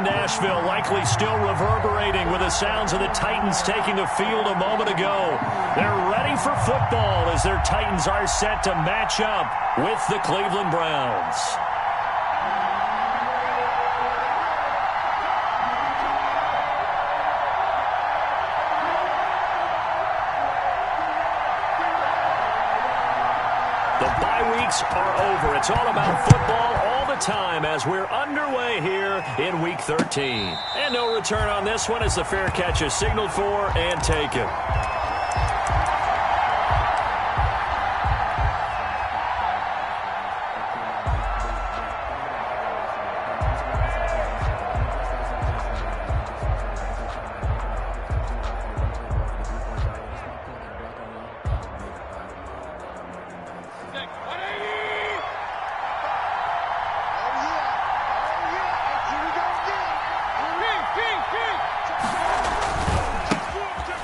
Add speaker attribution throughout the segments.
Speaker 1: in Nashville, likely still reverberating with the sounds of the Titans taking the field a moment ago. They're ready for football as their Titans are set to match up with the Cleveland Browns. The bye weeks are over. It's all about football all the time as we're underway here in Week 13. And no return on this one as the fair catch is signaled for and taken.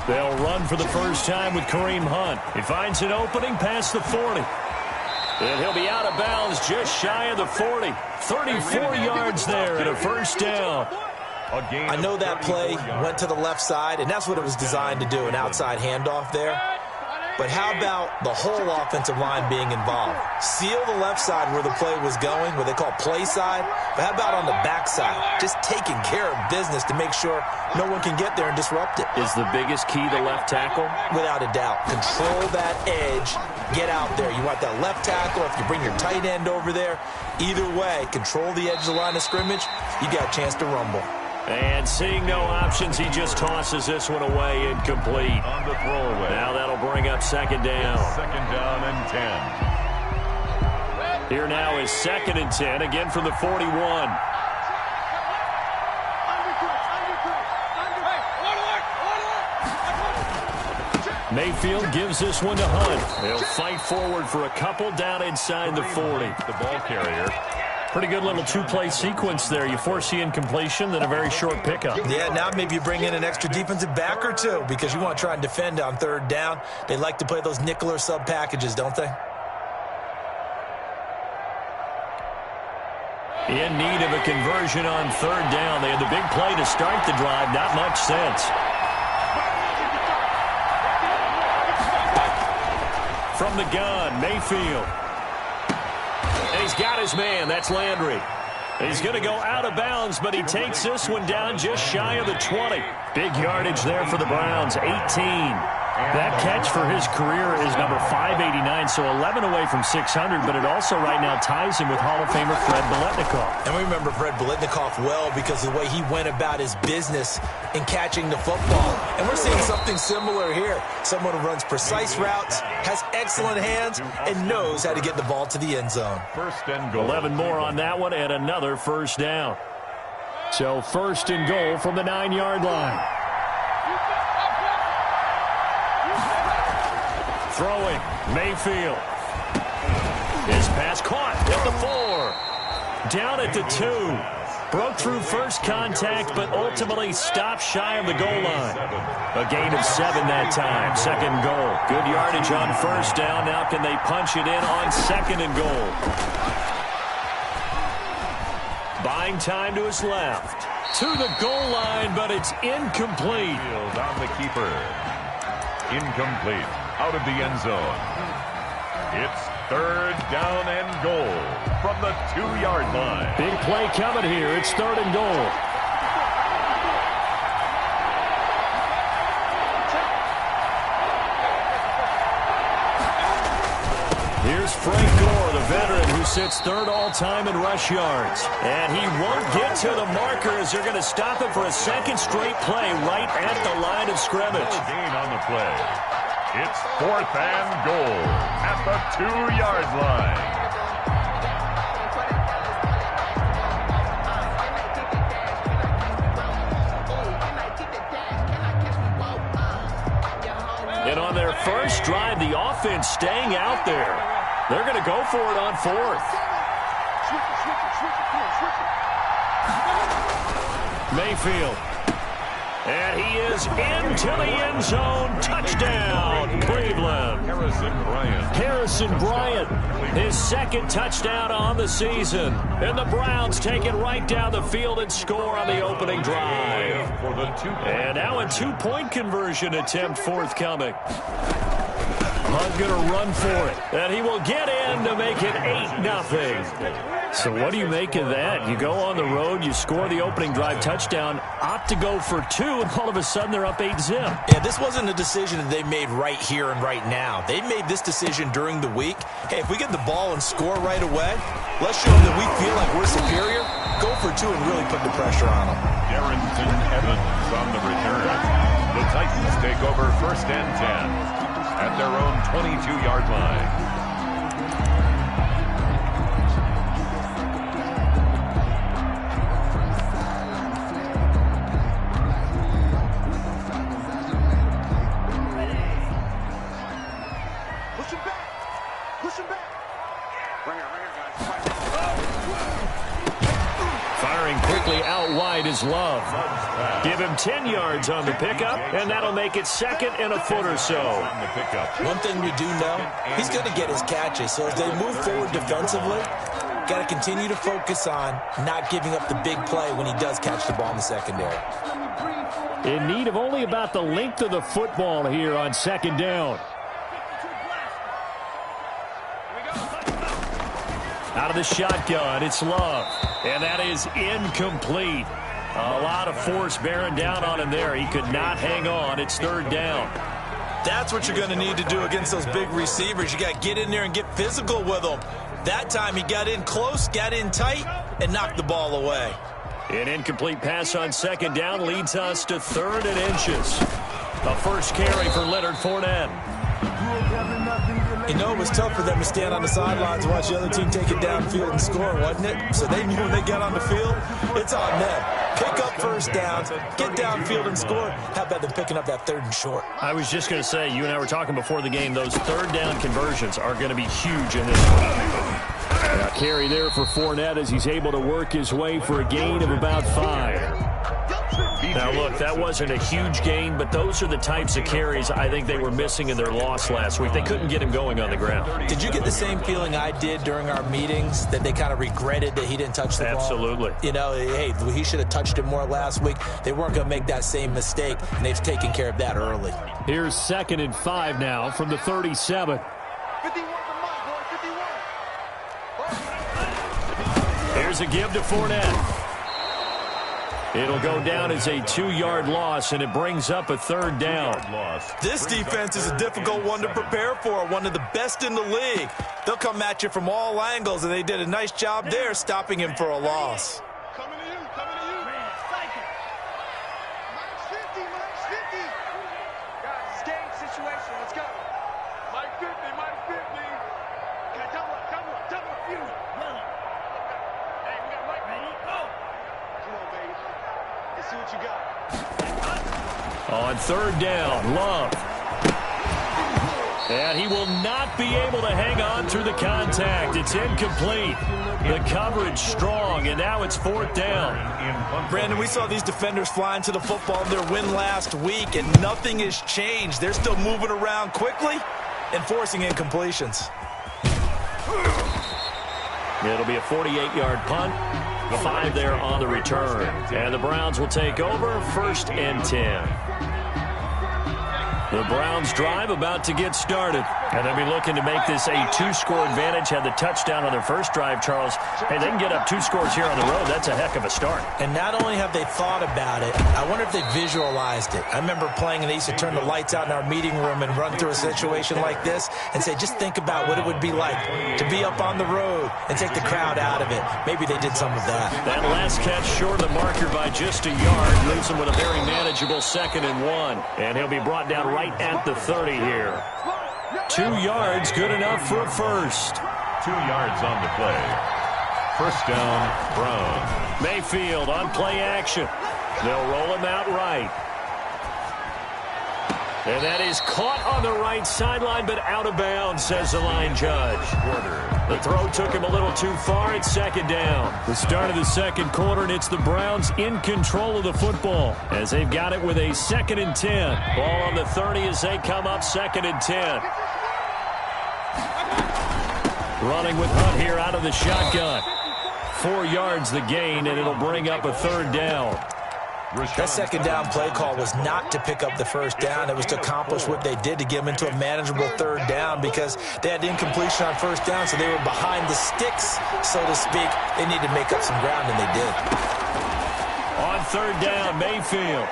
Speaker 1: They'll run for the first time with Kareem Hunt. He finds an opening past the 40. And he'll be out of bounds just shy of the 40. 34 yards there and a first down.
Speaker 2: I know that play went to the left side, and that's what it was designed to do, an outside handoff there. But how about the whole offensive line being involved? Seal the left side where the play was going, what they call play side. But how about on the back side? Just taking care of business to make sure no one can get there and disrupt it.
Speaker 1: Is the biggest key the left tackle?
Speaker 2: Without a doubt. Control that edge. Get out there. You want that left tackle. If you bring your tight end over there, either way, control the edge of the line of scrimmage, you got a chance to rumble.
Speaker 1: And seeing no options, he just tosses this one away, incomplete.
Speaker 3: On the throwaway.
Speaker 1: Now that'll bring up second down.
Speaker 3: Second down and 10.
Speaker 1: Here now is second and 10, again from the 41. Mayfield gives this one to Hunt. He'll fight forward for a couple down inside the 40.
Speaker 3: The ball carrier.
Speaker 1: Pretty good little two-play sequence there. You force the incompletion, then a very short pickup.
Speaker 2: Yeah, now maybe you bring in an extra defensive back or two because you want to try and defend on third down. They like to play those nickel or sub packages, don't they?
Speaker 1: In need of a conversion on third down. They had the big play to start the drive. Not much sense. From the gun, Mayfield. And he's got his man. That's Landry. He's going to go out of bounds, but he takes this one down just shy of the 20. Big yardage there for the Browns, 18. That catch for his career is number 589, so 11 away from 600, but it also right now ties him with Hall of Famer Fred Biletnikoff.
Speaker 2: And we remember Fred Biletnikoff well because of the way he went about his business in catching the football. And we're seeing something similar here. Someone who runs precise routes, has excellent hands, and knows how to get the ball to the end zone.
Speaker 3: First and goal.
Speaker 1: 11 more on that one and another first down. So first and goal from the 9-yard line. Throwing, Mayfield. His pass caught at the 4. Down at the 2. Broke through first contact, but ultimately stopped shy of the goal line. A gain of 7 that time. Second goal. Good yardage on first down. Now can they punch it in on second and goal? Buying time to his left. To the goal line, but it's incomplete.
Speaker 3: On the keeper. Incomplete. Out of the end zone. It's third down and goal from the 2-yard line.
Speaker 1: Big play coming here. It's third and goal. Here's Frank Gore, the veteran who sits third all-time in rush yards. And he won't get to the marker as they're going to stop him for a second straight play right at the line of scrimmage.
Speaker 3: No gain on the play. It's fourth and goal at the 2-yard line.
Speaker 1: And on their first drive, the offense staying out there. They're going to go for it on fourth. Mayfield. And he is into the end zone. Touchdown, Cleveland. Harrison Bryant, his second touchdown on the season. And the Browns take it right down the field and score on the opening drive. And now a two-point conversion attempt forthcoming. Hunt going to run for it. And he will get in to make it 8-0. So what do you make of that? You go on the road, you score the opening drive touchdown, opt to go for two, and all of a sudden they're up 8-0.
Speaker 2: Yeah, this wasn't a decision that they made right here and right now. They made this decision during the week. Hey, if we get the ball and score right away, let's show them that we feel like we're superior. Go for two and really put the pressure on them.
Speaker 3: Darrington Evans on the return. The Titans take over 1st and 10 at their own 22-yard line.
Speaker 1: Firing quickly out wide is Love. Give him 10 yards on the pickup, and that'll make it 2nd and a foot or so.
Speaker 2: One thing we do know, he's going to get his catches. So as they move forward defensively, got to continue to focus on not giving up the big play when he does catch the ball in the secondary.
Speaker 1: In need of only about the length of the football here on 2nd down. Out of the shotgun, it's Love. And that is incomplete. A lot of force bearing down on him there. He could not hang on. It's 3rd down.
Speaker 2: That's what you're going to need to do against those big receivers. You got to get in there and get physical with them. That time he got in close, got in tight, and knocked the ball away.
Speaker 1: An incomplete pass on 2nd down leads us to 3rd and inches. A first carry for Leonard Fournette.
Speaker 2: You know, it was tough for them to stand on the sidelines and watch the other team take it downfield and score, wasn't it? So they knew when they got on the field, it's on them. Pick up first downs, get downfield and score. How about them picking up that 3rd and short?
Speaker 1: I was just going to say, you and I were talking before the game, those 3rd down conversions are going to be huge in this one. Now carry there for Fournette as he's able to work his way for a gain of about 5. Now, look, that wasn't a huge gain, but those are the types of carries I think they were missing in their loss last week. They couldn't get him going on the ground.
Speaker 2: Did you get the same feeling I did during our meetings, that they kind of regretted that he didn't touch the ball?
Speaker 1: Absolutely.
Speaker 2: You know, hey, he should have touched it more last week. They weren't going to make that same mistake, and they've taken care of that early.
Speaker 1: Here's 2nd and 5 now from the 37.
Speaker 4: 51
Speaker 1: Here's a give to Fournette. It'll go down as a 2-yard loss, and it brings up a 3rd down.
Speaker 2: This defense is a difficult one to prepare for, one of the best in the league. They'll come at you from all angles, and they did a nice job there stopping him for a loss.
Speaker 4: Coming to you, coming to you. Minus 50. Guys, it's game situation. Let's go. Minus 50. Okay, double up. You. Hey, we got Mike, baby. Go. Come on, baby. Let's see what you got.
Speaker 1: On 3rd down, Love. And he will not be able to hang on through the contact. It's incomplete. The coverage strong, and now it's 4th down.
Speaker 2: Brandon, we saw these defenders flying to the football in their win last week, and nothing has changed. They're still moving around quickly and forcing incompletions.
Speaker 1: It'll be a 48-yard punt. 5 there on the return. And the Browns will take over 1st and 10. The Browns drive about to get started. And they'll be looking to make this a 2-score advantage. Had the touchdown on their first drive, Charles. Hey, they can get up 2 scores here on the road. That's a heck of a start.
Speaker 2: And not only have they thought about it, I wonder if they visualized it. I remember playing, and they used to turn the lights out in our meeting room and run through a situation like this and say, just think about what it would be like to be up on the road and take the crowd out of it. Maybe they did some of that.
Speaker 1: That last catch short of the marker by just a yard leaves him with a very manageable 2nd and 1. And he'll be brought down right at the 30 here. 2 yards, good enough for a first.
Speaker 3: 2 yards on the play. 1st down, Browns.
Speaker 1: Mayfield on play action. They'll roll him out right. And that is caught on the right sideline, but out of bounds, says the line judge.
Speaker 3: Quarter.
Speaker 1: The throw took him a little too far. It's second down. The start of the second quarter, and it's the Browns in control of the football as they've got it with a 2nd and 10. Ball on the 30 as they come up 2nd and 10. Running with Hunt here out of the shotgun. 4 yards the gain, and it'll bring up a 3rd down.
Speaker 2: That second down play call was not to pick up the first down. It was to accomplish what they did, to get them into a manageable 3rd down, because they had incompletion on first down, so they were behind the sticks, so to speak. They needed to make up some ground, and they did.
Speaker 1: On 3rd down, Mayfield.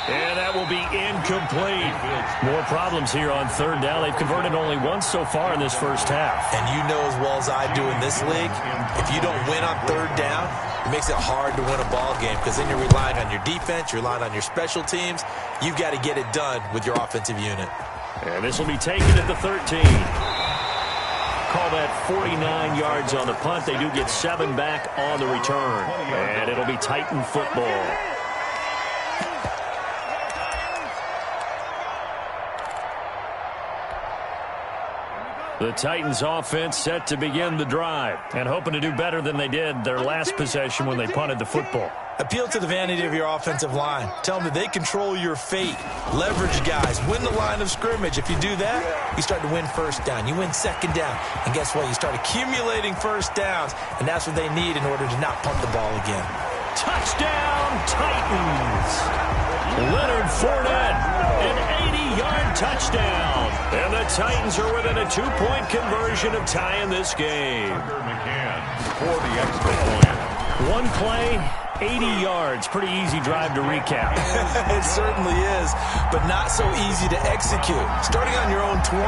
Speaker 1: And that will be incomplete. More problems here on 3rd down. They've converted only once so far in this first half.
Speaker 2: And you know as well as I do in this league, if you don't win on 3rd down, it makes it hard to win a ball game, because then you're relying on your defense, you're relying on your special teams. You've got to get it done with your offensive unit.
Speaker 1: And this will be taken at the 13. Call that 49 yards on the punt. They do get 7 back on the return. And it'll be Titan football. The Titans offense set to begin the drive and hoping to do better than they did their last possession when they punted the football.
Speaker 2: Appeal to the vanity of your offensive line. Tell them that they control your fate. Leverage guys. Win the line of scrimmage. If you do that, you start to win first down. You win second down. And guess what? You start accumulating first downs. And that's what they need in order to not punt the ball again.
Speaker 1: Touchdown, Titans! Leonard Fournette, an 80-yard touchdown. And the Titans are within a 2-point conversion of tying this game.
Speaker 3: McCann for the extra point.
Speaker 1: One play, 80 yards. Pretty easy drive to recap.
Speaker 2: It certainly is, but not so easy to execute. Starting on your own 20,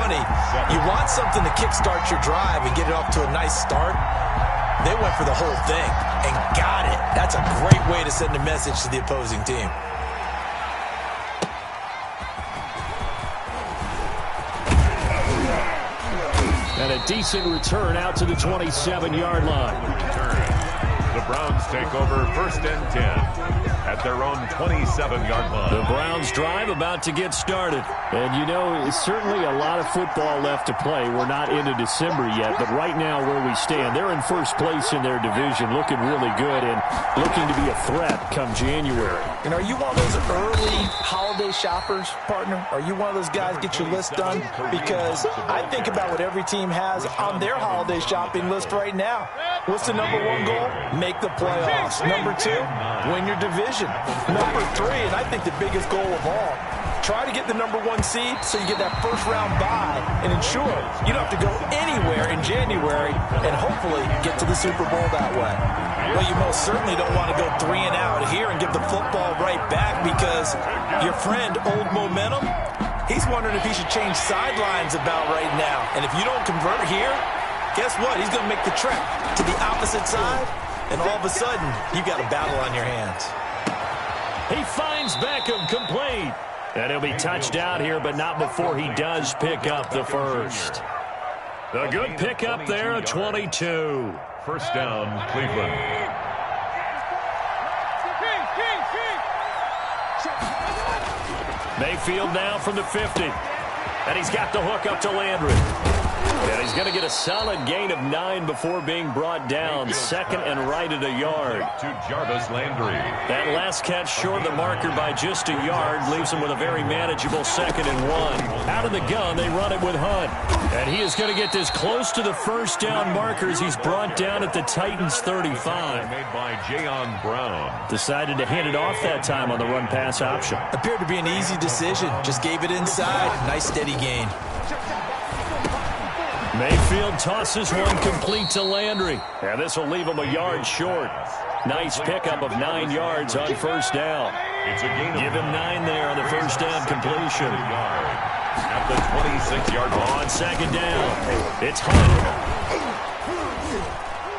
Speaker 2: you want something to kickstart your drive and get it off to a nice start. They went for the whole thing and got it. That's a great way to send a message to the opposing team.
Speaker 1: And a decent return out to the 27-yard line.
Speaker 3: The Browns take over 1st and 10 at their own 27-yard line.
Speaker 1: The Browns drive about to get started. And, you know, it's certainly a lot of football left to play. We're not into December yet, but right now where we stand, they're in first place in their division, looking really good and looking to be a threat come January.
Speaker 2: And are you one of those early holiday shoppers, partner? Are you one of those guys get your list done? Because I think about what every team has on their holiday shopping list right now. What's the number 1 goal? Make the playoffs. Number 2, win your division. Number 3, and I think the biggest goal of all, try to get the number 1 seed so you get that first-round bye and ensure you don't have to go anywhere in January and hopefully get to the Super Bowl that way. Well, you most certainly don't want to go 3 and out here and give the football right back, because your friend, Old Momentum, he's wondering if he should change sidelines about right now. And if you don't convert here, guess what? He's going to make the trek to the opposite side, and all of a sudden, you've got a battle on your hands.
Speaker 1: He finds Beckham complete. And he'll be touched out here, but not before he does pick up the first. A good pickup there, a 22.
Speaker 3: 1st down, Cleveland.
Speaker 1: Mayfield now from the 50. And he's got the hook up to Landry. And he's going to get a solid gain of 9 before being brought down. 2nd and right at a yard.
Speaker 3: To Jarvis Landry.
Speaker 1: That last catch short of the marker by just a yard leaves him with a very manageable 2nd and 1. Out of the gun, they run it with Hunt. And he is going to get this close to the first down marker as he's brought down at the Titans 35.
Speaker 3: Made by Jayon Brown.
Speaker 1: Decided to hand it off that time on the run-pass option.
Speaker 2: Appeared to be an easy decision. Just gave it inside. Nice steady gain.
Speaker 1: Mayfield tosses one complete to Landry. And this will leave him a yard short. Nice pickup of 9 yards on first down.
Speaker 3: It's a gain of
Speaker 1: Give him 9 there on the first down completion.
Speaker 3: At the 26-yard line.
Speaker 1: On 2nd down, it's Hunt.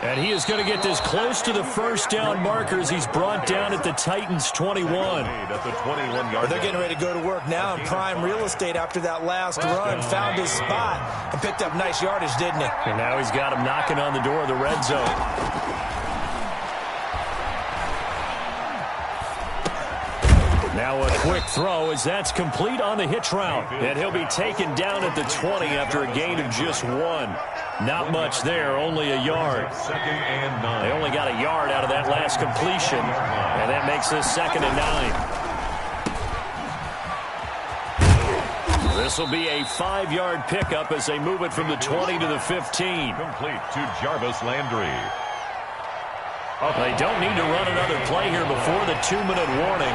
Speaker 1: And he is going to get this close to the first down marker as he's brought down at the Titans 21.
Speaker 3: At the 21-yard.
Speaker 2: They're getting ready to go to work now in prime real estate after that last run. Found his spot and picked up nice yardage, didn't he?
Speaker 1: And now he's got him knocking on the door of the red zone. Now a quick throw as that's complete on the hitch route. And he'll be taken down at the 20 after a gain of just 1. Not much there, only a yard. They only got a yard out of that last completion, and that makes this 2nd and 9. This will be a 5-yard pickup as they move it from the 20 to the 15.
Speaker 3: Complete to Jarvis Landry.
Speaker 1: They don't need to run another play here before the 2-minute warning.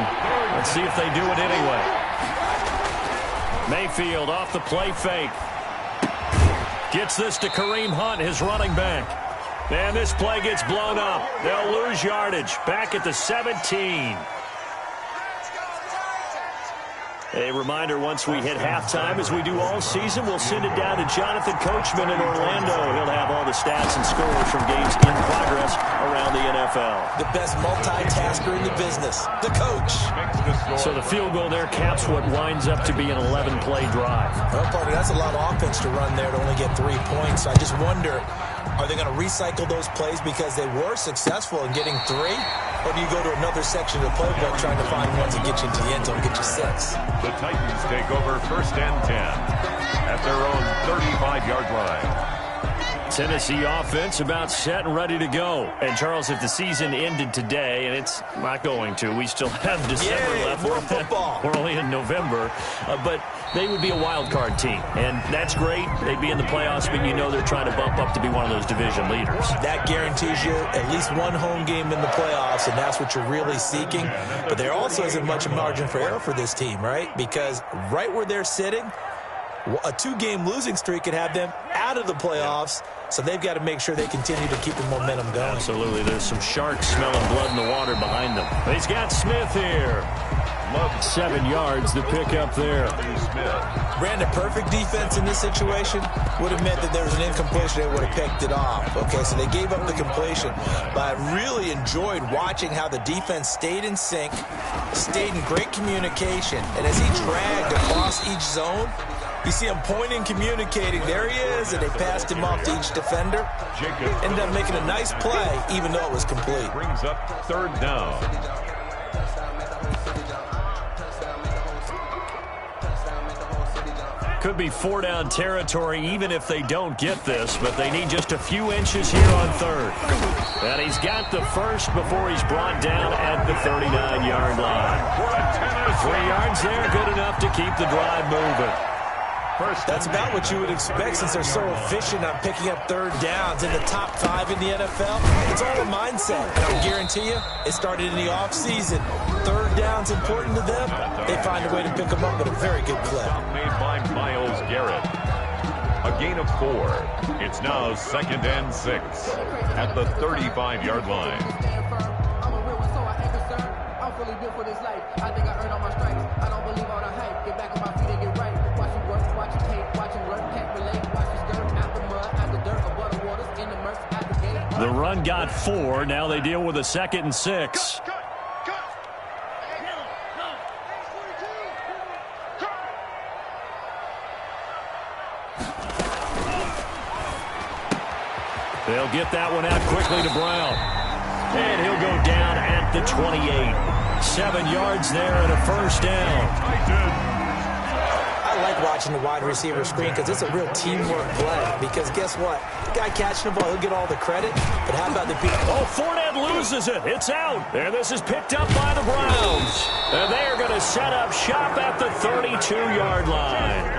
Speaker 1: Let's see if they do it anyway. Mayfield off the play fake. Gets this to Kareem Hunt, his running back. And this play gets blown up. They'll lose yardage. Back at the 17. A reminder, once we hit halftime, as we do all season, we'll send it down to Jonathan Coachman in Orlando. He'll have all the stats and scores from games in progress around the NFL.
Speaker 2: The best multitasker in the business, the coach.
Speaker 1: So the field goal there caps what winds up to be an 11-play drive.
Speaker 2: Well, partner, that's a lot of offense to run there to only get 3 points. I just wonder, are they going to recycle those plays because they were successful in getting 3? Or do you go to another section of the playbook trying to find ones that get you into the end zone and get you 6?
Speaker 3: The Titans take over 1st and 10 at their own 35-yard line.
Speaker 1: Tennessee offense about set and ready to go. And, Charles, if the season ended today, and it's not going to, we still have December left.
Speaker 2: More football.
Speaker 1: We're only in November. But they would be a wild card team. And that's great. They'd be in the playoffs, but you know they're trying to bump up to be one of those division leaders. That
Speaker 2: guarantees you at least one home game in the playoffs, and that's what you're really seeking. But there also isn't much margin for error for this team, right? Because right where they're sitting, a 2-game losing streak could have them out of the playoffs. So they've got to make sure they continue to keep the momentum going.
Speaker 1: Absolutely. There's some sharks smelling blood in the water behind them. He's got Smith here. 7 yards to pick up there.
Speaker 2: Brandon, perfect defense in this situation would have meant that there was an incompletion. They would have picked it off. Okay, so they gave up the completion. But I really enjoyed watching how the defense stayed in sync, stayed in great communication. And as he dragged across each zone, you see him pointing, communicating. There he is, and they passed him off to each defender. Ended up making a nice play, even though it was complete.
Speaker 3: Brings up 3rd down.
Speaker 1: Could be 4-down territory even if they don't get this, but they need just a few inches here on 3rd. And he's got the first before he's brought down at the 39-yard line. 3 yards there, good enough to keep the drive moving.
Speaker 2: That's about what you would expect since they're so efficient on picking up 3rd downs in the top 5 in the NFL. It's all a mindset. And I'll guarantee you, it started in the offseason. 3rd down's important to them. They find a way to pick them up with a very good clip.
Speaker 3: Made by Myles Garrett. A gain of 4. It's now 2nd and 6 at the 35-yard line.
Speaker 5: I'm a real one, so I ain't concerned. I'm fully built for this life. I think I earned all my stripes. I don't believe all the hype. Get back on my feet and get right. Watch it work, watch it hate, watch it work, can't relate. Watch it skirt out the mud, out the dirt, above the waters, in the murk, out the gate.
Speaker 1: The run got 4. Now they deal with a 2nd and 6. They'll get that one out quickly to Brown. And he'll go down at the 28. 7 yards there and a 1st down.
Speaker 2: I like watching the wide receiver screen because it's a real teamwork play. Because guess what? The guy catching the ball, he'll get all the credit. But how about the people?
Speaker 1: Oh, Fournette loses it. It's out. And this is picked up by the Browns. And they're going to set up shop at the 32-yard line.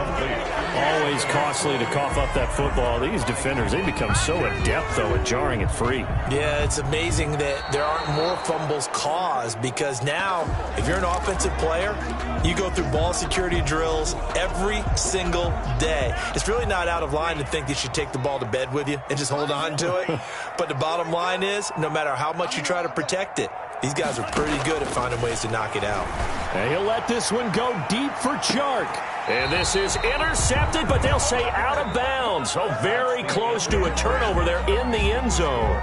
Speaker 1: Always costly to cough up that football. These defenders, they become so adept, though, at jarring it free.
Speaker 2: Yeah, it's amazing that there aren't more fumbles caused because now, if you're an offensive player, you go through ball security drills every single day. It's really not out of line to think you should take the ball to bed with you and just hold on to it. But the bottom line is, no matter how much you try to protect it, these guys are pretty good at finding ways to knock it out.
Speaker 1: And he'll let this one go deep for Chark. And this is intercepted, but they'll say out of bounds. So very close to a turnover there in the end zone.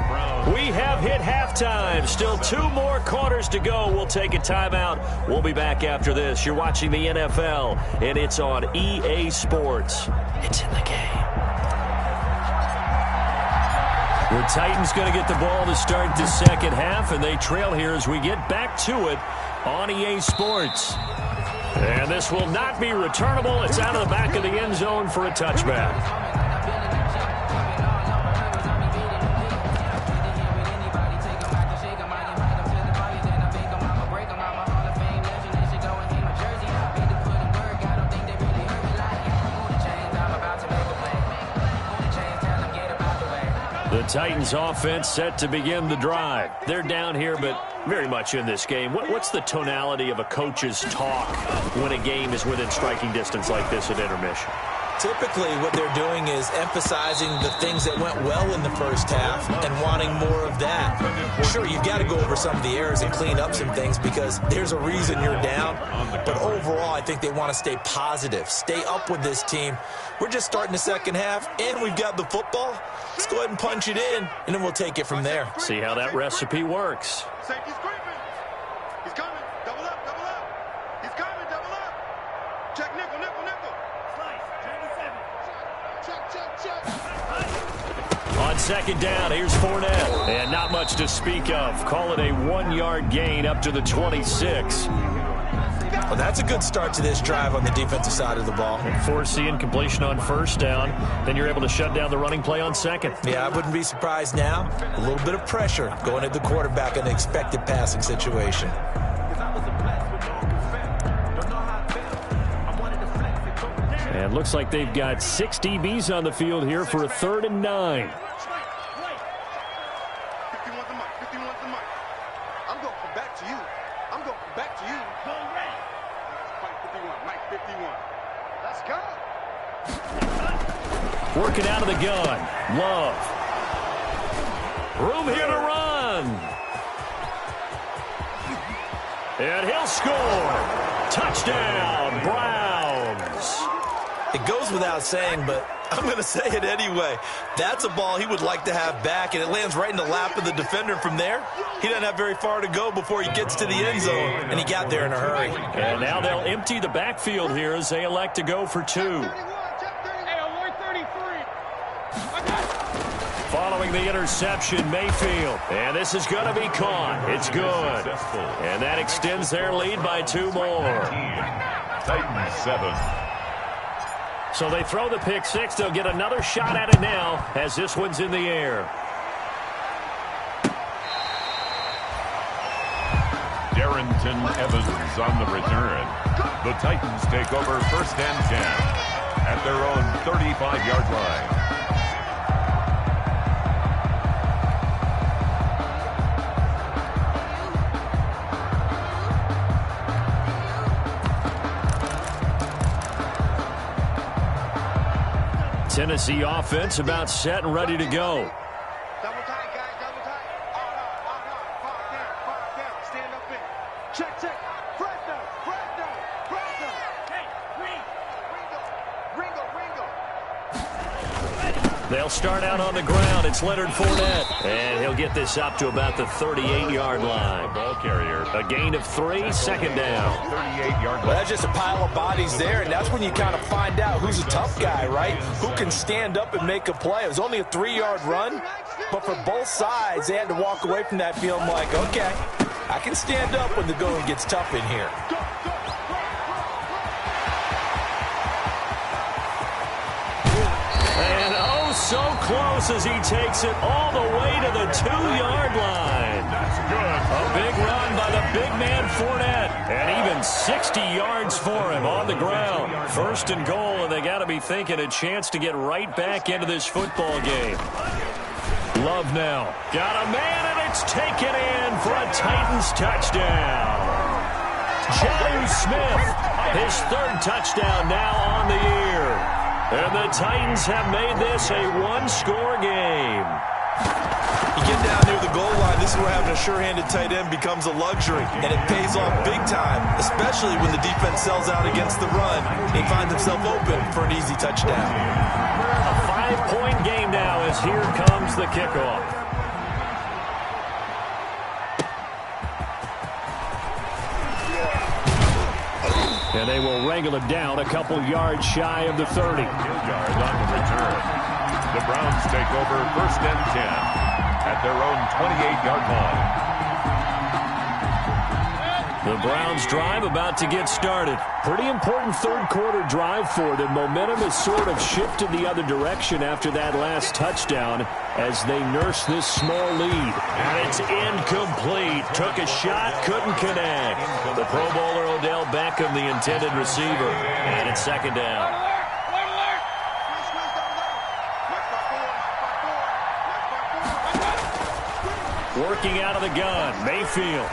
Speaker 1: We have hit halftime. Still 2 more quarters to go. We'll take a timeout. We'll be back after this. You're watching the NFL, and it's on EA Sports. It's in the game. The Titans going to get the ball to start the second half, and they trail here as we get back to it on EA Sports. And this will not be returnable. It's out of the back of the end zone for a touchback. The Titans offense set to begin the drive. They're down here, but very much in this game. What's the tonality of a coach's talk when a game is within striking distance like this at intermission?
Speaker 2: Typically, what they're doing is emphasizing the things that went well in the first half and wanting more of that. Sure, you've got to go over some of the errors and clean up some things because there's a reason you're down. But overall, I think they want to stay positive, stay up with this team. We're just starting the second half, and we've got the football. Let's go ahead and punch it in, and then we'll take it from there.
Speaker 1: See how that recipe works.
Speaker 4: Safety's creeping. He's coming. Double up, double up. He's coming, double up. Check nickel, nickel, nickel. Slice, 27. Check.
Speaker 1: On second down, here's Fournette. And not much to speak of. Call it a 1-yard gain up to the 26.
Speaker 2: Well, that's a good start to this drive on the defensive side of the ball.
Speaker 1: Forcing incompletion on first down. Then you're able to shut down the running play on second.
Speaker 2: Yeah, I wouldn't be surprised now. A little bit of pressure going at the quarterback in an expected passing situation.
Speaker 1: And looks like they've got 6 DBs on the field here for a 3rd and 9.
Speaker 4: 51's the mic, 51's the mic. I'm going to come back to you. I'm going to come back to you. Mike 51, Mike 51. Let's go.
Speaker 1: Working out of the gun. Love. Room here to run. And he'll score. Touchdown, Browns.
Speaker 2: It goes without saying, but I'm going to say it anyway. That's a ball he would like to have back, and it lands right in the lap of the defender from there. He doesn't have very far to go before he gets to the end zone, and he got there in a hurry.
Speaker 1: And now they'll empty the backfield here as they elect to go for 2. Following the interception, Mayfield. And this is going to be caught. It's good. And that extends their lead by 2 more.
Speaker 3: Titans 7.
Speaker 1: So they throw the pick 6. They'll get another shot at it now as this one's in the air.
Speaker 3: Darrington Evans on the return. The Titans take over 1st and 10 at their own 35-yard line.
Speaker 1: Tennessee offense about set and ready to go.
Speaker 4: Double tight, guys, double tight. Fall down. Stand up in. Check. Fresh down. Hey, Ringo.
Speaker 1: They'll start out on the ground. It's Leonard Fournette. And he'll get this up to about the 38-yard line.
Speaker 3: Ball carrier.
Speaker 1: A gain of 3, 2nd down.
Speaker 3: 38-yard line.
Speaker 2: Well, that's just a pile of bodies there, and that's when you kind of find out who's a tough guy, right? Who can stand up and make a play. It was only a 3-yard run, but for both sides, they had to walk away from that feeling like, okay, I can stand up when the going gets tough in here.
Speaker 1: And oh, so close as he takes it all the way to the 2-yard line.
Speaker 3: That's good.
Speaker 1: A big run by the big man Fournette. And even 60 yards for him on the ground. 1st and goal, and they got to be thinking a chance to get right back into this football game. Love now. Got a man, and it's taken in for a Titans touchdown. Jonnu Smith, his 3rd touchdown now on the year. And the Titans have made this a 1-score game.
Speaker 2: You get down near the goal line, this is where having a sure-handed tight end becomes a luxury, and it pays off big time, especially when the defense sells out against the run. They find themselves open for an easy touchdown.
Speaker 1: A 5-point game now as here comes the kickoff. And they will wrangle it down a couple yards shy of the 30.
Speaker 3: Yards on the return. The Browns take over 1st and 10 at their own 28-yard line.
Speaker 1: The Browns drive about to get started. Pretty important third quarter drive for them. Momentum has sort of shifted the other direction after that last touchdown as they nurse this small lead. And it's incomplete. Took a shot, couldn't connect. The Pro Bowler Odell Beckham, the intended receiver. And it's second down. Working out of the gun, Mayfield.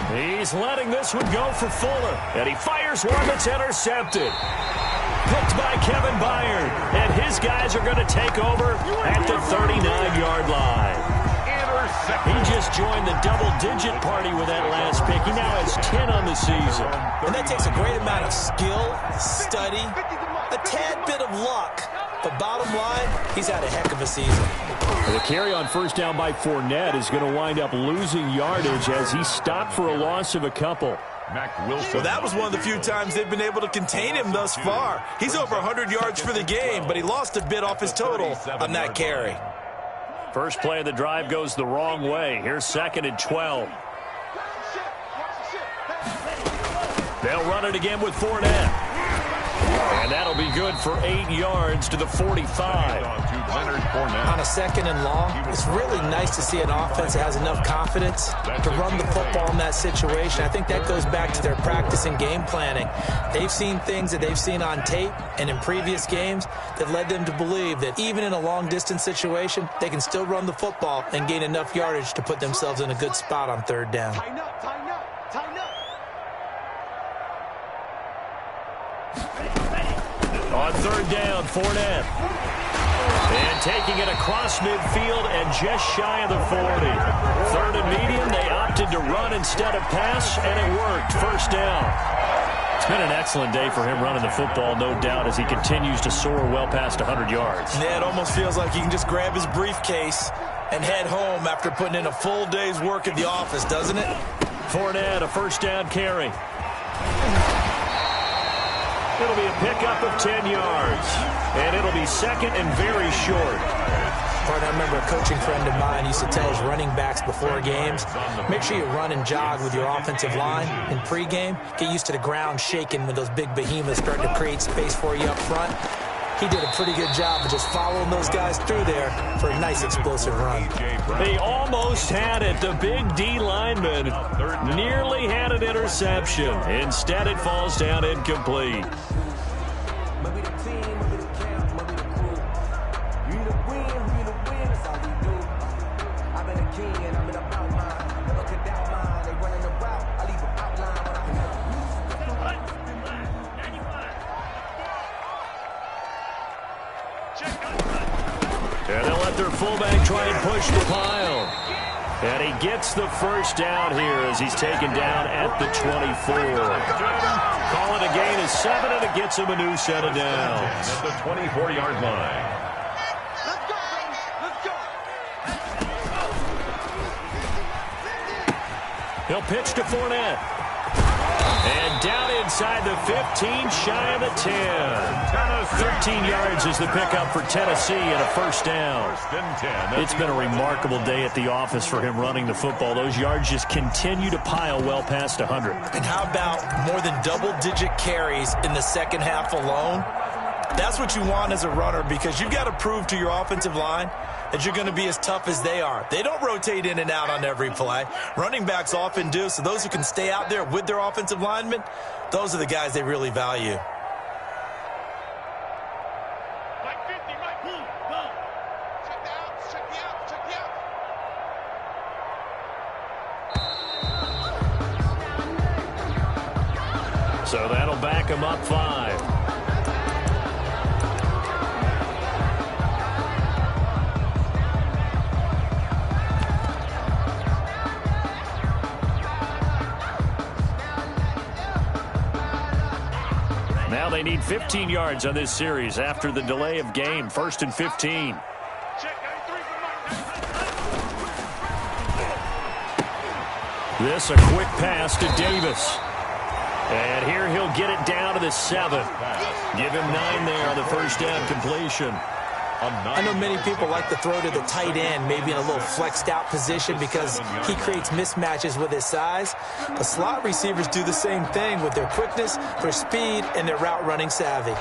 Speaker 1: He's letting this one go for Fuller. And he fires one that's intercepted. Picked by Kevin Byard. And his guys are going to take over at the 39-yard line. He just joined the double-digit party with that last pick. He now has 10 on the season.
Speaker 2: And that takes a great amount of skill, study, a tad bit of luck. But bottom line, he's had a heck of a season.
Speaker 1: The carry on first down by Fournette is going to wind up losing yardage as he stopped for a loss of a couple.
Speaker 2: Well, that was one of the few times they've been able to contain him thus far. He's over 100 yards for the game, but he lost a bit off his total on that carry.
Speaker 1: First play of the drive goes the wrong way. Here's second and 12. They'll run it again with Fournette. And that'll be good for 8 yards to the 45.
Speaker 2: On a second and long, it's really nice to see an offense that has enough confidence to run the football in that situation. I think that goes back to their practice and game planning. They've seen things that they've seen on tape and in previous games that led them to believe that even in a long-distance situation, they can still run the football and gain enough yardage to put themselves in a good spot on third down.
Speaker 4: Tighten up, tighten up, tighten up.
Speaker 1: On third down, Fournette. And taking it across midfield and just shy of the 40. Third and medium, they opted to run instead of pass, and it worked. First down. It's been an excellent day for him running the football, no doubt, as he continues to soar well past 100 yards.
Speaker 2: Yeah, it almost feels like he can just grab his briefcase and head home after putting in a full day's work at the office, doesn't it?
Speaker 1: Fournette, a first down carry. It'll be a pickup of 10 yards. And it'll be second and very short.
Speaker 2: I remember a coaching friend of mine used to tell his running backs before games, make sure you run and jog with your offensive line in pregame. Get used to the ground shaking when those big behemoths start to create space for you up front. He did a pretty good job of just following those guys through there for a nice explosive run.
Speaker 1: They almost had it. The big D lineman nearly had an interception. Instead, it falls down incomplete. And they'll let their fullback try and push the pile. And he gets the first down here as he's taken down at the 24. Call it a gain of 7, and it gets him a new set of downs.
Speaker 3: At the 24-yard line.
Speaker 4: Let's go, baby. Let's go.
Speaker 1: He'll pitch to Fournette. And down inside the 15, shy of the 10. 13 yards is the pickup for Tennessee and a first down. It's been a remarkable day at the office for him running the football. Those yards just continue to pile well past 100.
Speaker 2: And how about more than double-digit carries in the second half alone? That's what you want as a runner, because you've got to prove to your offensive line that you're going to be as tough as they are. They don't rotate in and out on every play. Running backs often do, so those who can stay out there with their offensive linemen, those are the guys they really value.
Speaker 4: Mike 50, Mike, boom, boom. Check the out, check the out, check the out.
Speaker 1: So that'll back him up 5. Now they need 15 yards on this series after the delay of game. First and 15. This a quick pass to Davis. And here he'll get it down to the 7. Give him 9 there on the first down completion.
Speaker 2: I know many people like to throw to the tight end, maybe in a little flexed out position because he creates mismatches with his size. But slot receivers do the same thing with their quickness, their speed, and their route running savvy.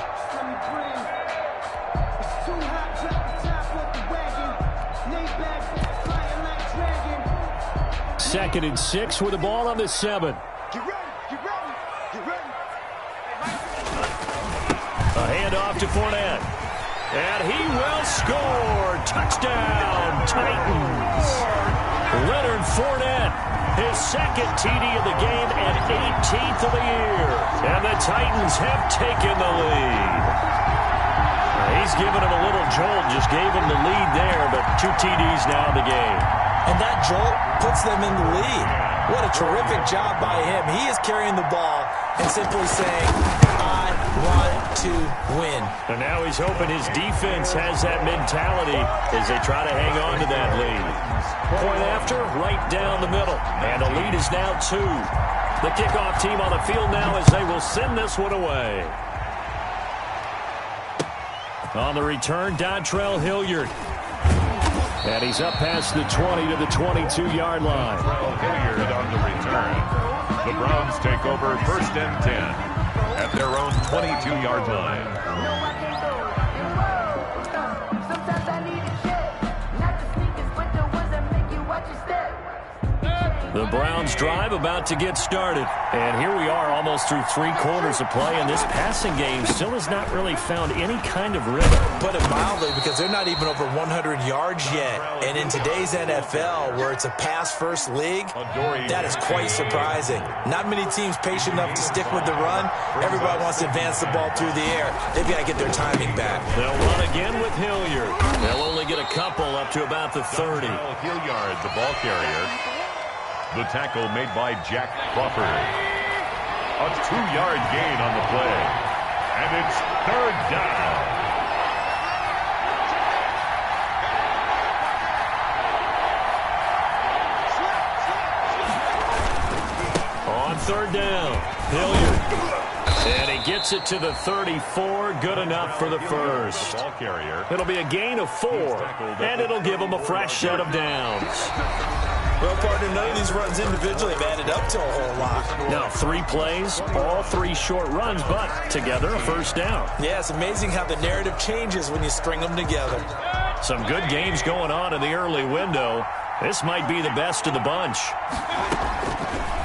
Speaker 1: Second and 6 with the ball on the 7.
Speaker 4: Get ready, get ready, get ready.
Speaker 1: A handoff to Fournette. And he will score. Touchdown, Titans. Leonard Fournette, his second TD of the game and 18th of the year. And the Titans have taken the lead. He's given him a little jolt, just gave him the lead there, but 2 TDs now in the game.
Speaker 2: And that jolt puts them in the lead. What a terrific job by him. He is carrying the ball and simply saying, I want to win.
Speaker 1: And now he's hoping his defense has that mentality as they try to hang on to that lead. Point after, right down the middle. And the lead is now 2. The kickoff team on the field now as they will send this one away. On the return, Dontrell Hilliard. And he's up past the 20 to the 22-yard line.
Speaker 3: Hilliard on the return. The Browns take over 1st and 10 at their own 22-yard line.
Speaker 6: Sometimes I need a check. Not the sneakers, but the ones that make you watch your step.
Speaker 1: The Browns drive about to get started. And here we are almost through 3 quarters of play, and this passing game still has not really found any kind of rhythm.
Speaker 2: Put it mildly, because they're not even over 100 yards yet. And in today's NFL, where it's a pass-first league, that is quite surprising. Not many teams patient enough to stick with the run. Everybody wants to advance the ball through the air. They've got to get their timing back.
Speaker 1: They'll run again with Hilliard. They'll only get a couple up to about the 30.
Speaker 3: Hilliard, the ball carrier. The tackle made by Jack Crawford. A 2-yard gain on the play. And it's 3rd down.
Speaker 1: On 3rd down, Hilliard. And he gets it to the 34. Good enough for the first.
Speaker 3: Ball carrier.
Speaker 1: It'll be a gain of 4, and it'll give him a fresh set of downs.
Speaker 2: Well, partner, none of these runs individually have added up to a whole lot.
Speaker 1: Now 3 plays, all 3 short runs, but together a first down.
Speaker 2: Yeah, it's amazing how the narrative changes when you string them together.
Speaker 1: Some good games going on in the early window. This might be the best of the bunch.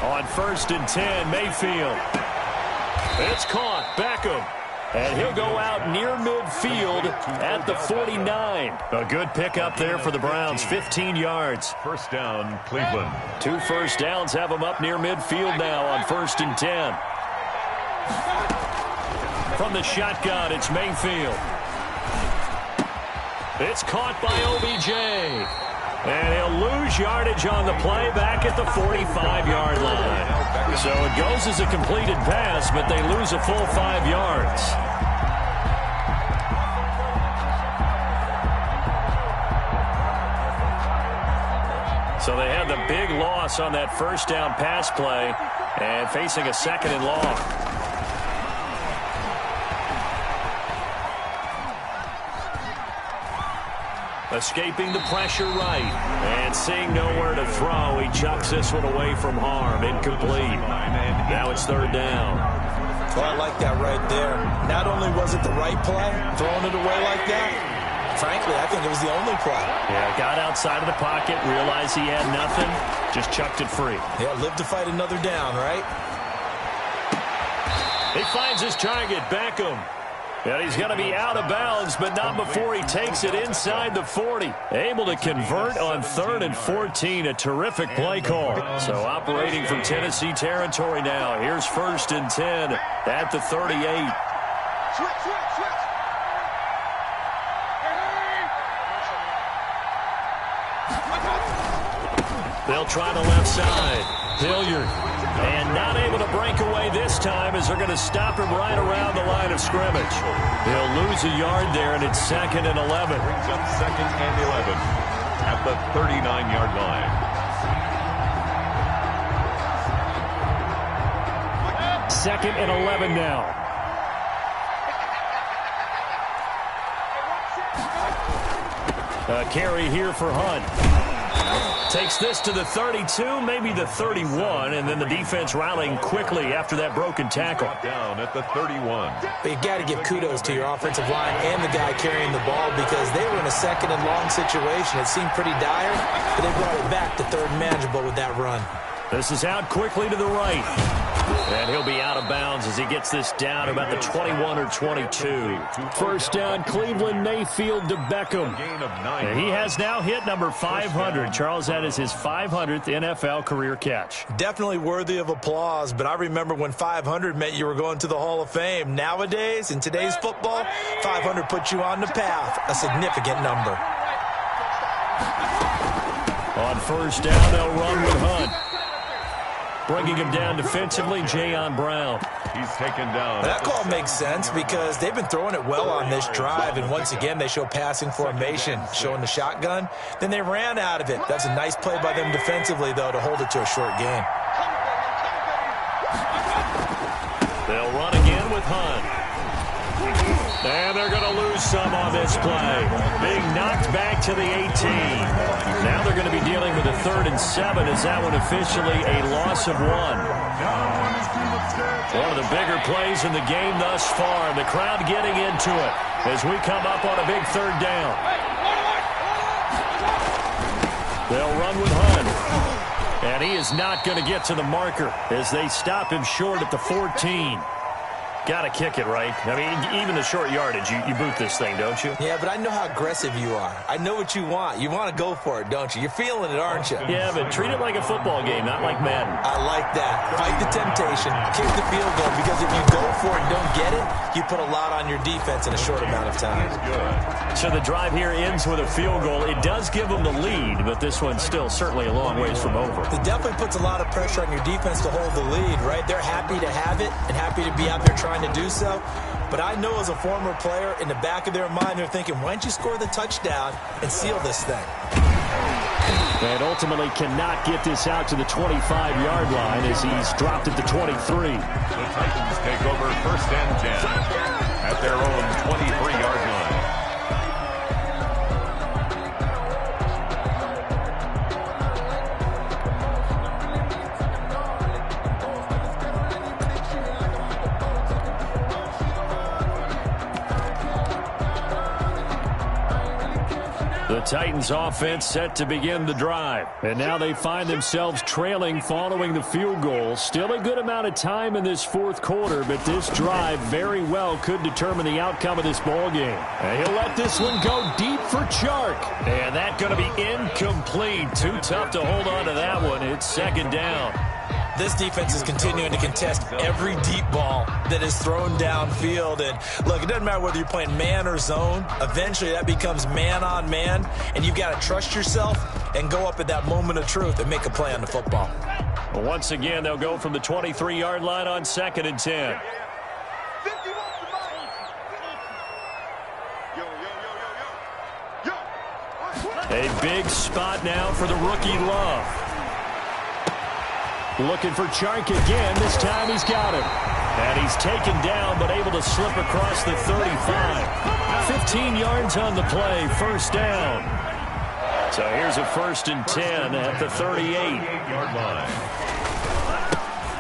Speaker 1: On 1st and 10, Mayfield. It's caught. Beckham. And he'll go out near midfield at the 49. A good pickup there for the Browns, 15 yards.
Speaker 3: First down, Cleveland.
Speaker 1: 2 first downs have them up near midfield now on 1st and 10. From the shotgun, it's Mayfield. It's caught by OBJ. And he'll lose yardage on the play back at the 45-yard line. So it goes as a completed pass, but they lose a full 5 yards. So they had the big loss on that first down pass play and facing a 2nd and long. Escaping the pressure right. And seeing nowhere to throw, he chucks this one away from harm. Incomplete. Now it's 3rd down.
Speaker 2: Well, I like that right there. Not only was it the right play, throwing it away like that, frankly, I think it was the only play.
Speaker 1: Yeah, got outside of the pocket, realized he had nothing, just chucked it free.
Speaker 2: Yeah, live to fight another down, right?
Speaker 1: He finds his target, Beckham. And he's going to be out of bounds, but not before he takes it inside the 40. Able to convert on 3rd and 14. A terrific play call. So operating from Tennessee territory now. Here's 1st and 10 at the 38.
Speaker 4: Switch.
Speaker 1: They'll try the left side. Hilliard. And not able to break away this time as they're going to stop him right around the line of scrimmage. He'll lose a yard there, and it's 2nd and 11.
Speaker 3: Brings up 2nd and 11 at the 39-yard line.
Speaker 1: 2nd and 11 now. A carry here for Hunt. Takes this to the 32, maybe the 31, and then the defense rallying quickly after that broken tackle.
Speaker 3: Down at the 31.
Speaker 2: But you got to give kudos to your offensive line and the guy carrying the ball because they were in a second and long situation. It seemed pretty dire, but they brought it back to third and manageable with that run.
Speaker 1: This is out quickly to the right. And he'll be out of bounds as he gets this down about the 21 or 22. First down, Cleveland, Mayfield to Beckham. And he has now hit number 500. Charles, that is his 500th NFL career catch.
Speaker 2: Definitely worthy of applause, but I remember when 500 meant you were going to the Hall of Fame. Nowadays, in today's football, 500 puts you on the path, a significant number.
Speaker 1: On first down, they'll run with Hunt. Bringing him down defensively, Jayon Brown.
Speaker 3: He's taken down.
Speaker 2: That call makes sense because they've been throwing it well on this drive, and once again, they show passing formation, showing the shotgun. Then they ran out of it. That's a nice play by them defensively, though, to hold it to a short gain.
Speaker 1: They'll run again with Hunt. And they're going to lose some on this play. Being knocked back to the 18. Now they're going to be dealing with a 3rd and 7 as that one officially a loss of 1. One of the bigger plays in the game thus far. And the crowd getting into it as we come up on a big 3rd down. They'll run with Hunt. And he is not going to get to the marker as they stop him short at the 14. Got to kick it, right? I mean, even the short yardage, you boot this thing, don't you?
Speaker 2: Yeah, but I know how aggressive you are. I know what you want. You want to go for it, don't you? You're feeling it, aren't you?
Speaker 1: Yeah, but treat it like a football game, not like Madden.
Speaker 2: I like that. Fight the temptation. Kick the field goal, because if you go for it and don't get it, you put a lot on your defense in a short amount of time.
Speaker 1: So the drive here ends with a field goal. It does give them the lead, but this one's still certainly a long ways from over.
Speaker 2: It definitely puts a lot of pressure on your defense to hold the lead, right? They're happy to have it and happy to be out there trying to do so. But I know as a former player, in the back of their mind, they're thinking, why don't you score the touchdown and seal this thing?
Speaker 1: And ultimately cannot get this out to the 25-yard line as he's dropped at the 23.
Speaker 3: The Titans take over 1st and 10 at their own 23-yard line.
Speaker 1: The Titans offense set to begin the drive. And now they find themselves trailing following the field goal. Still a good amount of time in this 4th quarter, but this drive very well could determine the outcome of this ball game. And he'll let this one go deep for Chark. And that's going to be incomplete. Too tough to hold on to that one. It's 2nd down.
Speaker 2: This defense is continuing to contest every deep ball that is thrown downfield. And look, it doesn't matter whether you're playing man or zone. Eventually that becomes man on man, and you've got to trust yourself and go up at that moment of truth and make a play on the football.
Speaker 1: Well, once again, they'll go from the 23-yard line on 2nd and 10. A big spot now for the rookie Love. Looking for Chark again. This time he's got him. And he's taken down, but able to slip across the 35. 15 yards on the play. 1st down. So here's a 1st and 10 at the 38-yard line.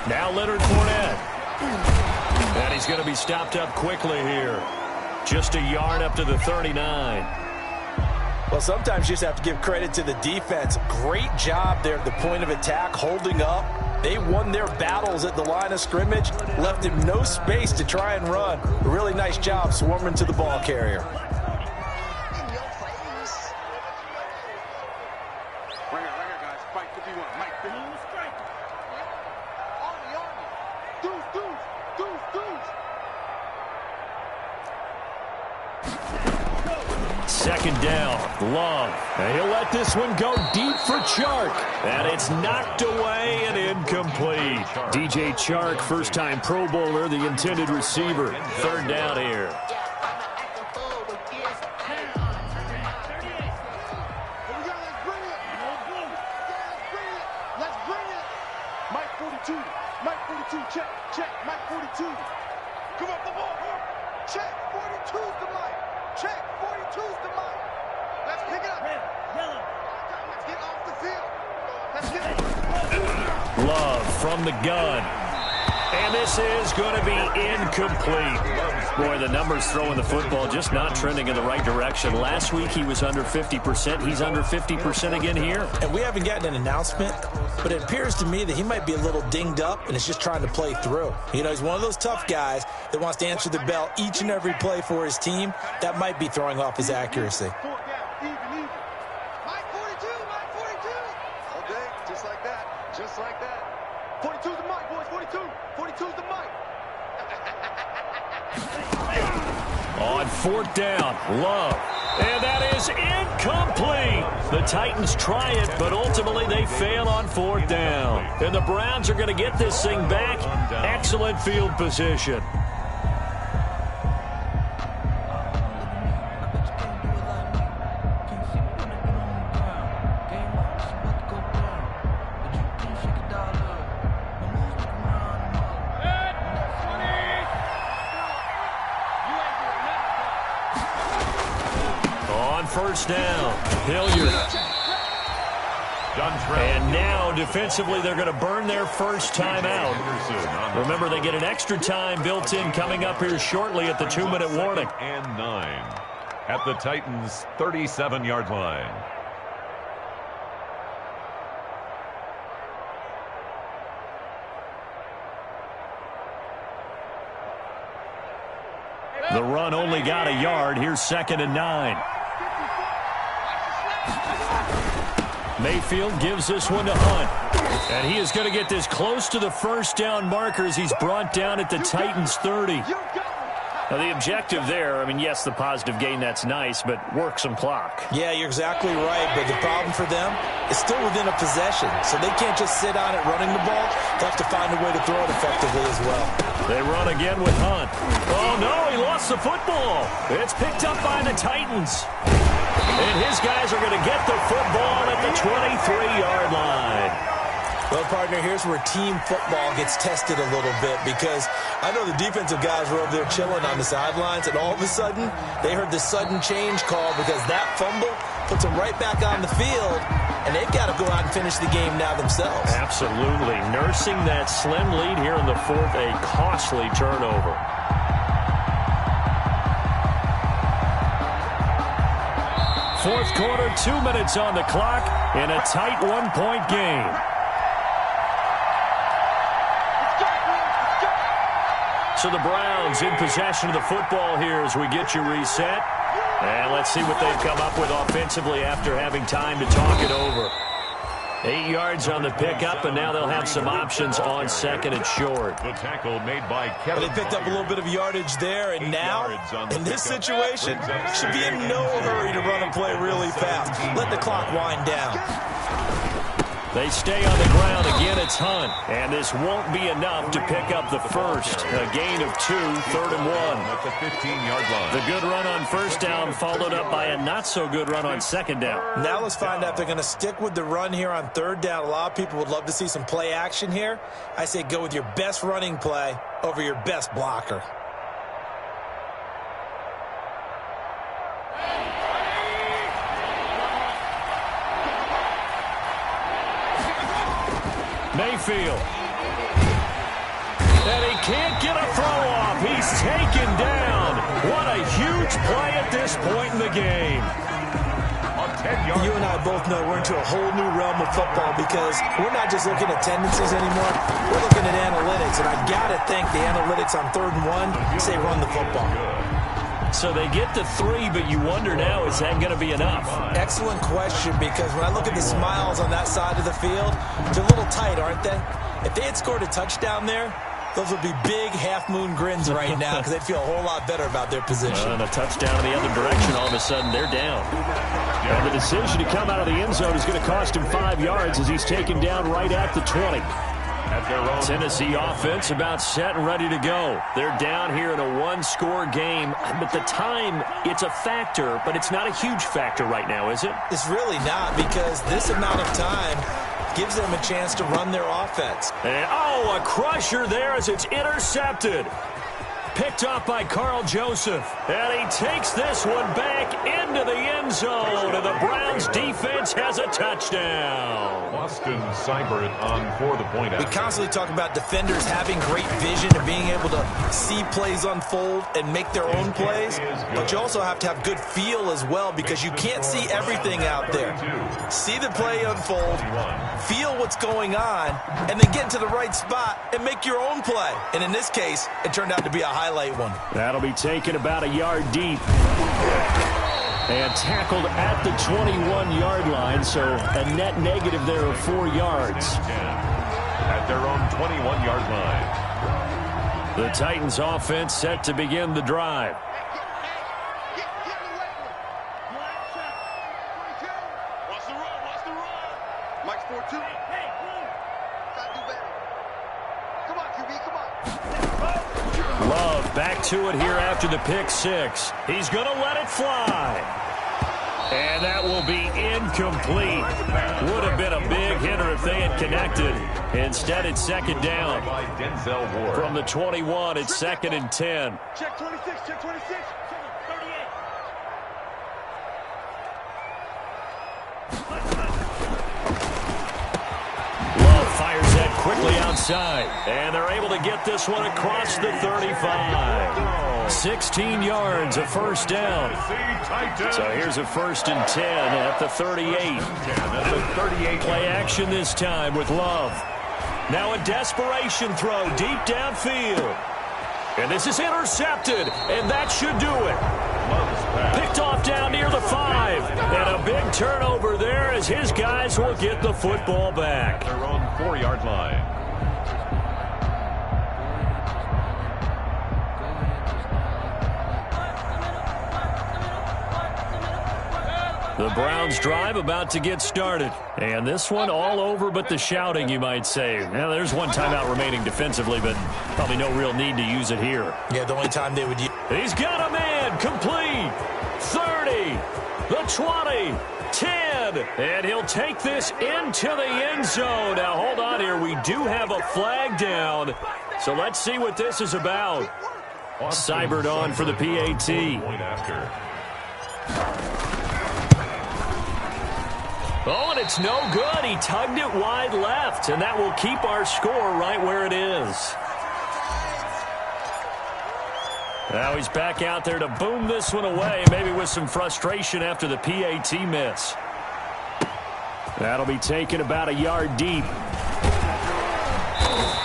Speaker 1: Now Leonard Fournette. And he's going to be stopped up quickly here. Just a yard up to the 39.
Speaker 2: Well, sometimes you just have to give credit to the defense. Great job there at the point of attack, holding up. They won their battles at the line of scrimmage, left him no space to try and run. A really nice job swarming to the ball carrier.
Speaker 1: Second down, Love. And he'll let this one go deep for Chark. And it's knocked away and incomplete. DJ Chark, first-time Pro Bowler, the intended receiver. 3rd down here.
Speaker 4: Mike 42, check, Mike 42. Come up the ball, check, 42's the Mike. Check, 42's the Mike. Let's pick it up. Let's get off the field. Let's get it.
Speaker 1: Love from the gun. And this is going to be incomplete. Boy, the numbers throwing the football just not trending in the right direction. Last week he was under 50%. He's under 50% again here.
Speaker 2: And we haven't gotten an announcement, but it appears to me that he might be a little dinged up and is just trying to play through. You know, he's one of those tough guys that wants to answer the bell each and every play for his team. That might be throwing off his accuracy.
Speaker 4: Mike 42, Mike 42. Okay, just like that. Just like that. 42's the mic, boys. 42. 42's the mic.
Speaker 1: On fourth down, Love. And that is incomplete. The Titans try it, but ultimately they fail on fourth down. And the Browns are going to get this thing back. Excellent field position. First down, Hilliard. And now, defensively, they're going to burn their first time out. Remember, they get an extra time built in coming up here shortly at the 2-minute warning.
Speaker 3: And 9 at the Titans' 37-yard line.
Speaker 1: The run only got a yard. Here's 2nd and 9. Mayfield gives this one to Hunt. And he is going to get this close to the first down markers. He's brought down at the Titans' 30. Now, the objective there, I mean, yes, the positive gain, that's nice, but work some clock.
Speaker 2: Yeah, you're exactly right, but the problem for them is still within a possession, so they can't just sit on it running the ball. They have to find a way to throw it effectively as well.
Speaker 1: They run again with Hunt. Oh, no, he lost the football. It's picked up by the Titans. And his guys are going to get the football at the 23-yard line.
Speaker 2: Well, partner, here's where team football gets tested a little bit, because I know the defensive guys were over there chilling on the sidelines, and all of a sudden, they heard the sudden change call because that fumble puts them right back on the field, and they've got to go out and finish the game now themselves.
Speaker 1: Absolutely. Nursing that slim lead here in the fourth, a costly turnover. Fourth quarter, 2 minutes on the clock in a tight one-point game. So the Browns in possession of the football here as we get you reset. And let's see what they've come up with offensively after having time to talk it over. 8 yards on the pickup, and now they'll have some options on second and short.
Speaker 3: The tackle made by Kevin.
Speaker 2: Well, they picked up a little bit of yardage there, and now, in this situation, should be in no hurry to run a play really fast. Let the clock wind down.
Speaker 1: They stay on the ground. Again, it's Hunt. And this won't be enough to pick up the first. A gain of 2, 3rd and 1.
Speaker 3: At the 15-yard line.
Speaker 1: The good run on first down followed up by a not-so-good run on second down.
Speaker 2: Now let's find out if they're going to stick with the run here on third down. A lot of people would love to see some play action here. I say go with your best running play over your best blocker.
Speaker 1: Mayfield. And he can't get a throw off. He's taken down. What a huge play at this point in the game.
Speaker 2: You and I both know we're into a whole new realm of football because we're not just looking at tendencies anymore. We're looking at analytics, and I got to think the analytics on 3rd and 1 say run the football.
Speaker 1: So they get to 3, but you wonder now, is that going to be enough?
Speaker 2: Excellent question, because when I look at the smiles on that side of the field, they're a little tight, aren't they? If they had scored a touchdown there, those would be big half-moon grins right now because they'd feel a whole lot better about their position.
Speaker 1: And a touchdown in the other direction, all of a sudden they're down. And the decision to come out of the end zone is going to cost him 5 yards as he's taken down right at the 20. Tennessee offense about set and ready to go. They're down here in a one-score game. But the time, it's a factor, but it's not a huge factor right now, is it?
Speaker 2: It's really not, because this amount of time gives them a chance to run their offense.
Speaker 1: And, oh, a crusher there as it's intercepted. Picked off by Carl Joseph. And he takes this one back into the end zone. And the Browns defense has a touchdown.
Speaker 3: Boston Seibert on for the point
Speaker 2: We
Speaker 3: after.
Speaker 2: constantly talk about defenders having great vision and being able to see plays unfold and make their own plays. But you also have to have good feel as well, because you can't see everything out there. See the play unfold, feel what's going on, and then get into the right spot and make your own play. And in this case, it turned out to be a highlight one.
Speaker 1: That'll be taken about a yard deep. And tackled at the 21-yard line, so a net negative there of 4 yards.
Speaker 3: At their own 21-yard line.
Speaker 1: The Titans offense set to begin the drive.
Speaker 4: Get away from him. Black shot. 22. Watch the run. Watch the run. Mike's 4-2. Hey, gotta do better. Come on, QB. Come on.
Speaker 1: Love back to it here after the pick six. He's going to let it fly. And that will be incomplete. Would have been a big hitter if they had connected. Instead, it's second down.
Speaker 3: By Denzel Ward.
Speaker 1: From the 21, it's second and 10.
Speaker 4: Check 26. Check 26. 38.
Speaker 1: Love fires that quickly outside. And they're able to get this one across the 35. 16 yards, a first down. So here's a first and 10 at the 38. Play action this time with Love. Now a desperation throw deep downfield. And this is intercepted, and that should do it. Picked off down near the 5. And a big turnover there as his guys will get the football back.
Speaker 3: Their own 4-yard line.
Speaker 1: The Browns drive about to get started. And this one all over but the shouting, you might say. Now, there's one timeout remaining defensively, but probably no real need to use it here.
Speaker 2: Yeah, the only time they would use...
Speaker 1: He's got a man complete. 30, the 20, 10. And he'll take this into the end zone. Now, hold on here. We do have a flag down. So let's see what this is about. Seibert on for the PAT.
Speaker 3: Point after.
Speaker 1: Oh, and it's no good. He tugged it wide left, and that will keep our score right where it is. Now he's back out there to boom this one away, maybe with some frustration after the PAT miss. That'll be taken about a yard deep.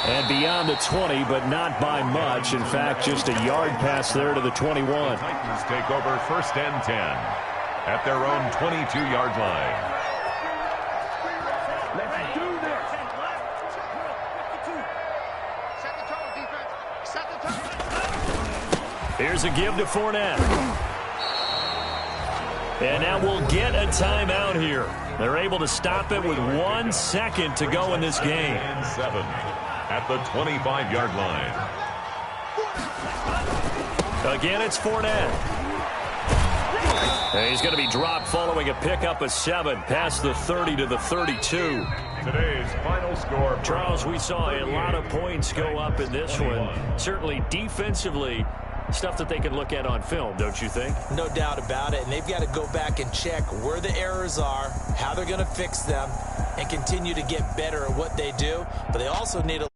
Speaker 1: And beyond the 20, but not by much. In fact, just a yard pass there to the 21.
Speaker 3: Titans take over first and 10 at their own 22-yard line.
Speaker 4: Let's do this. Set the tone, defense. Set the tone.
Speaker 1: Here's a give to Fournette. And now we'll get a timeout here. They're able to stop it with 1 second to go in this game.
Speaker 3: And 7 at the 25-yard line.
Speaker 1: Again, it's Fournette. And he's going to be dropped following a pickup of 7 past the 30 to the 32.
Speaker 3: Today's final score.
Speaker 1: Charles, we saw a lot of points go up in this one. Certainly defensively, stuff that they can look at on film, don't you think?
Speaker 2: No doubt about it, and they've got to go back and check where the errors are, how they're going to fix them, and continue to get better at what they do. But they also need to